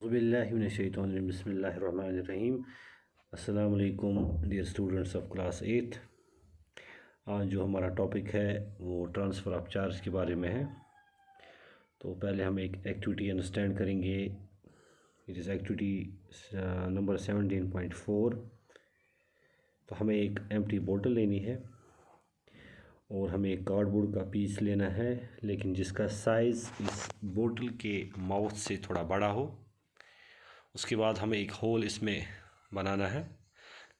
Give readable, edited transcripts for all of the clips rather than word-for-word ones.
बिस्मिल्लाहिर्रहमानिर्रहीम। अस्सलाम वालेकुम डियर स्टूडेंट्स ऑफ क्लास 8। आज जो हमारा टॉपिक है वो ट्रांसफ़र ऑफ चार्ज के बारे में है। तो पहले हम एक एक्टिविटी अंडरस्टैंड करेंगे। It is activity number 17.4। तो हमें एक एम्प्टी बोतल लेनी है और हमें एक कार्डबोर्ड का पीस लेना है, लेकिन जिसका साइज़ इस बोतल के माउथ से थोड़ा बड़ा हो। उसके बाद हमें एक होल इसमें बनाना है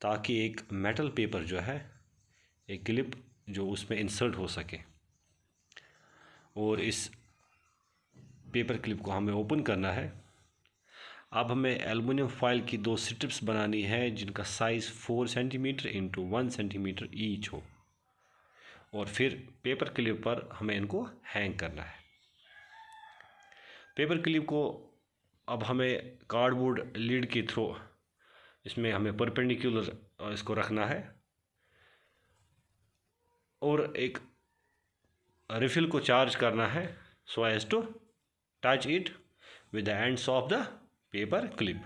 ताकि एक मेटल पेपर जो है, एक क्लिप जो उसमें इंसर्ट हो सके। और इस पेपर क्लिप को हमें ओपन करना है। अब हमें एल्युमिनियम फॉयल की 2 स्ट्रिप्स बनानी है जिनका size 4 centimetre into 1 centimetre each हो, और फिर पेपर क्लिप पर हमें इनको हैंग करना है। पेपर क्लिप को अब हमें कार्डबोर्ड लीड के थ्रू इसमें हमें परपेंडिकुलर इसको रखना है और एक रिफिल को चार्ज करना है so as to touch it with the ends of the paper clip.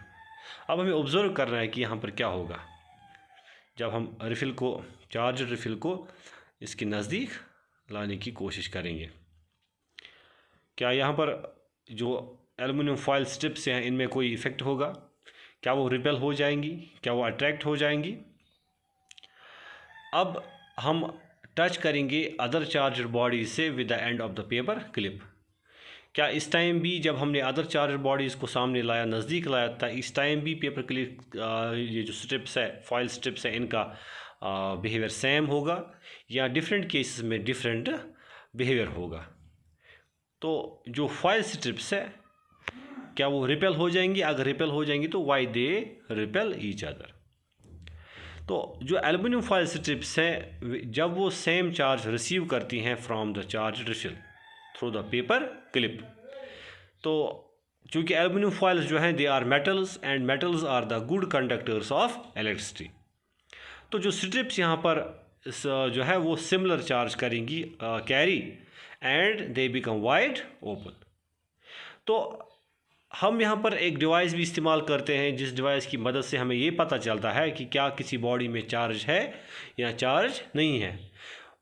अब हमें ऑब्जर्व करना है कि यहाँ पर क्या होगा जब हम रिफिल को, चार्ज रिफिल को इसके नज़दीक लाने की कोशिश करेंगे। क्या यहाँ पर जो एल्युमिनियम फॉयल स्ट्रिप्स हैं इनमें कोई इफ़ेक्ट होगा? क्या वो रिपेल हो जाएंगी? क्या वो अट्रैक्ट हो जाएंगी? अब हम टच करेंगे अदर चार्जर बॉडी से with the end of the paper clip. क्या इस टाइम भी जब हमने अदर चार्जर बॉडीज़ को सामने लाया, नज़दीक लाया था, इस टाइम भी पेपर क्लिप ये जो स्ट्रिप्स है, फॉयल स्ट्रिप्स है, इनका बिहेवियर सेम होगा या डिफरेंट केसेस में डिफरेंट बिहेवियर होगा? तो जो फॉयल स्ट्रिप्स है क्या वो रिपेल हो जाएंगी? अगर रिपेल हो जाएंगी तो why they repel each other. तो जो एल्युमिनियम फॉयल स्ट्रिप्स हैं जब वो सेम चार्ज रिसीव करती हैं from the charge refill through the paper clip, तो चूँकि एल्युमिनियम फॉयल्स जो हैं they are metals and metals are the good conductors of electricity. तो जो स्ट्रिप्स यहाँ पर जो है वो सिमिलर चार्ज करेंगी carry and they become wide open. तो हम यहाँ पर एक डिवाइस भी इस्तेमाल करते हैं जिस डिवाइस की मदद से हमें ये पता चलता है कि क्या किसी बॉडी में चार्ज है या चार्ज नहीं है।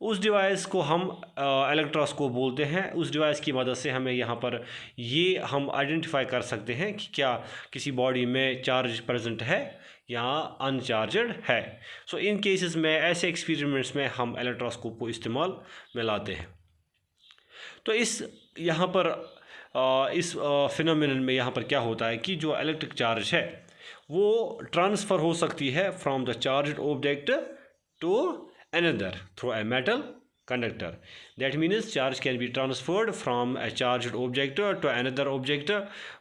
उस डिवाइस को हम इलेक्ट्रोस्कोप बोलते हैं। उस डिवाइस की मदद से हमें यहाँ पर ये हम आइडेंटिफाई कर सकते हैं कि क्या किसी बॉडी में चार्ज प्रेजेंट है या अनचार्जड है। सो इन केसेस में, ऐसे एक्सपेरिमेंट्स में हम इलेक्ट्रोस्कोप को इस्तेमाल में लाते हैं। तो इस यहाँ पर इस फिनोमेनन में यहाँ पर क्या होता है कि जो इलेक्ट्रिक चार्ज है वो ट्रांसफ़र हो सकती है from the charged object to another through a metal conductor. That means charge can be transferred from a charged object to another object,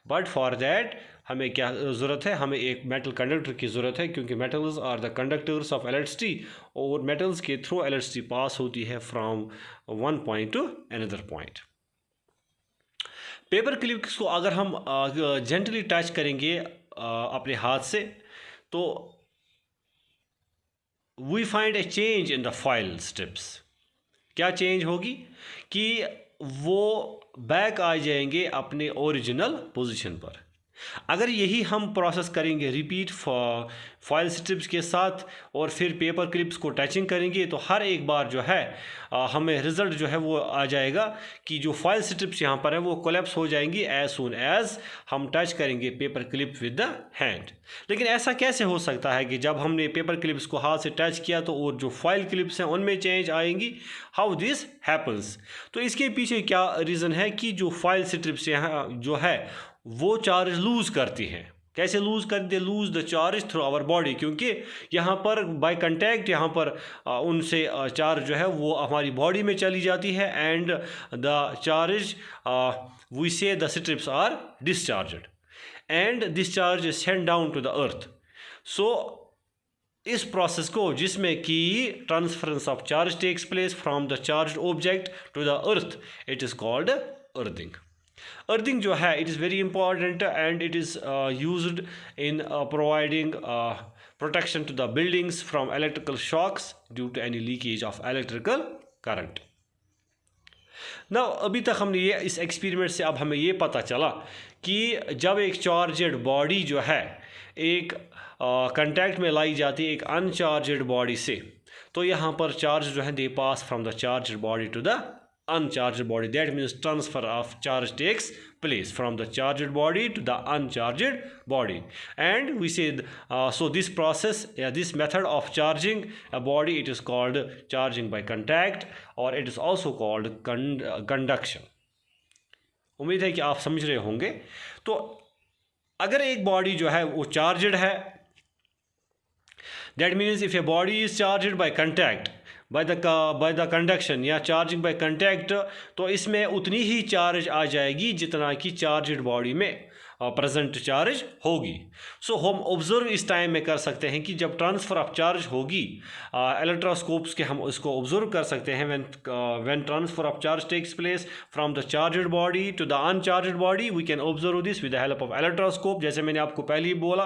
but for that हमें क्या ज़रूरत है? हमें एक मेटल कंडक्टर की ज़रूरत है, क्योंकि metals are the conductors of electricity और मेटल्स के थ्रू इलेक्ट्रिसिटी पास होती है from one point to another point. Paper clips को अगर हम जेंटली टच करेंगे अपने हाथ से तो we find a change in the foil strips. क्या चेंज होगी कि वो बैक आ जाएंगे अपने ओरिजिनल पोजीशन पर। अगर यही हम प्रोसेस करेंगे रिपीट फॉयल स्ट्रिप्स के साथ और फिर पेपर क्लिप्स को टचिंग करेंगे तो हर एक बार जो है हमें रिज़ल्ट जो है वो आ जाएगा कि जो फॉयल स्ट्रिप्स यहाँ पर है वो कोलैप्स हो जाएंगी एज सून एज हम टच करेंगे paper clip with the hand. लेकिन ऐसा कैसे हो सकता है कि जब हमने पेपर क्लिप्स को हाथ से टच किया तो और जो फॉयल क्लिप्स हैं उनमें चेंज आएंगी? How this happens? तो इसके पीछे क्या रीज़न है कि जो फॉयल स्ट्रिप्स यहाँ जो है वो चार्ज लूज़ करती हैं। कैसे लूज़ करते? Lose the charge through our body, क्योंकि यहाँ पर बाय कंटैक्ट यहाँ पर उनसे चार्ज जो है वो हमारी बॉडी में चली जाती है and the charge we say the strips are discharged and this charge is send down to the earth. So इस प्रोसेस को, जिसमें कि transference of charge takes place from the charge object to the earth, it is called earthing. Earthing जो है it is very important and it is used in providing protection to the buildings from electrical shocks due to any leakage of electrical current. ना अभी तक हमने ये इस experiment से अब हमें ये पता चला कि जब एक चार्जड बॉडी जो है एक कंटैक्ट में लाई जाती है एक अनचार्जड बॉडी से, तो यहाँ पर चार्ज जो है they pass from the charged body to the uncharged body. That means transfer of charge takes place from the charged body to the uncharged body. And we said so this process, this method of charging a body, it is called charging by contact, or it is also called conduction. उम्मीद है कि आप समझ रहे होंगे। तो अगर एक बॉडी जो है वो चार्जड है, that means if a body is charged by contact, by the conduction या चार्जिंग बाय कंटैक्ट, तो इसमें उतनी ही चार्ज आ जाएगी जितना कि चार्जड बॉडी में प्रेजेंट चार्ज होगी। सो हम ऑब्जर्व इस टाइम में कर सकते हैं कि जब ट्रांसफ़र ऑफ चार्ज होगी, इलेक्ट्रोस्कोप्स के हम उसको ऑब्जर्व कर सकते हैं when transfer of charge takes place from the charged body to the uncharged body, we can observe this with the help of electroscope. जैसे मैंने आपको पहले ही बोला,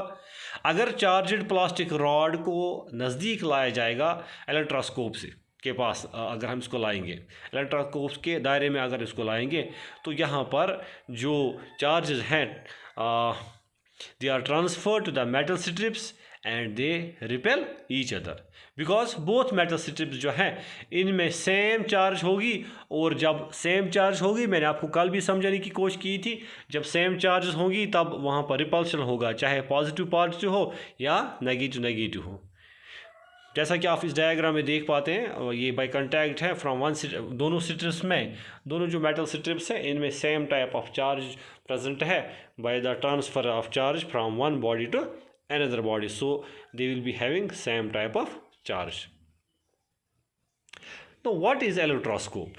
अगर चार्जड प्लास्टिक रॉड को नज़दीक लाया जाएगा इलेक्ट्रोस्कोप से के पास, अगर हम इसको लाएंगे इलेक्ट्रोस्कोप के दायरे में अगर इसको लाएंगे, तो यहाँ पर जो चार्जेस हैं they are transfer to the metal strips and they repel each other, because both metal strips जो हैं इनमें सेम चार्ज होगी, और जब सेम चार्ज होगी, मैंने आपको कल भी समझाने की कोशिश की थी, जब सेम चार्जेस होंगी तब वहाँ पर रिपल्शन होगा, चाहे पॉजिटिव पॉजिटिव हो या नेगेटिव नेगेटिव हो। जैसा कि आप इस डायग्राम में देख पाते हैं, ये बाय कांटेक्ट है फ्रॉम वन, दोनों स्ट्रिप्स में, दोनों जो मेटल स्ट्रिप्स हैं इनमें same type of charge present है by the transfer of charge from one body to another body, so they will be having same type of charge. तो what is electroscope?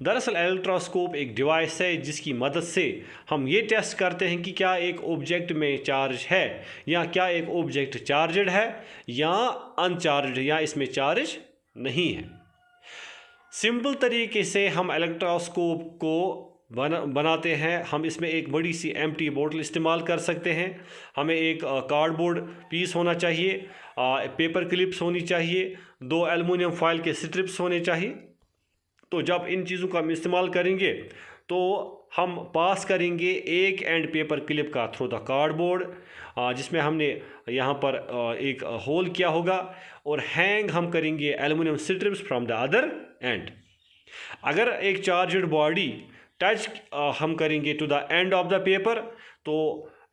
दरअसल electroscope एक device है जिसकी मदद से हम ये टेस्ट करते हैं कि क्या एक ऑब्जेक्ट में चार्ज है, या क्या एक ऑब्जेक्ट चार्जड है या अनचार्जड, या इसमें चार्ज नहीं है। सिंपल तरीके से हम इलेक्ट्रोस्कोप को बनाते हैं। हम इसमें एक बड़ी सी एम्प्टी बोतल इस्तेमाल कर सकते हैं, हमें एक कार्डबोर्ड पीस होना चाहिए, पेपर क्लिप्स होनी चाहिए, 2 एल्युमिनियम फॉयल के स्ट्रिप्स होने चाहिए। तो जब इन चीज़ों का हम इस्तेमाल करेंगे तो हम पास करेंगे एक एंड पेपर क्लिप का थ्रू द कार्डबोर्ड, जिसमें हमने यहाँ पर एक होल किया होगा, और हैंग हम करेंगे aluminium strips from the other end. अगर एक चार्जड बॉडी टच हम करेंगे to the end of the paper, तो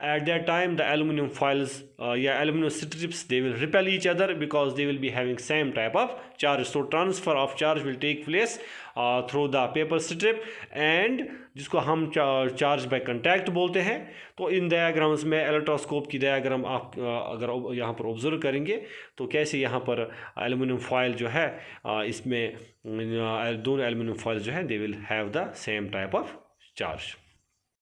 at that time the aluminum foils aluminum strips, they will repel each other because they will be having same type of charge. So transfer of charge will take place through the paper strip, and जिसको हम charge by contact बोलते हैं। तो इन diagrams में electroscope की diagram आप अगर यहाँ पर ऑब्जर्व करेंगे तो कैसे यहाँ पर एल्युमिनियम फॉयल जो है इसमें दोनों एल्युमिनियम फॉयल जो है they will have the same type of charge.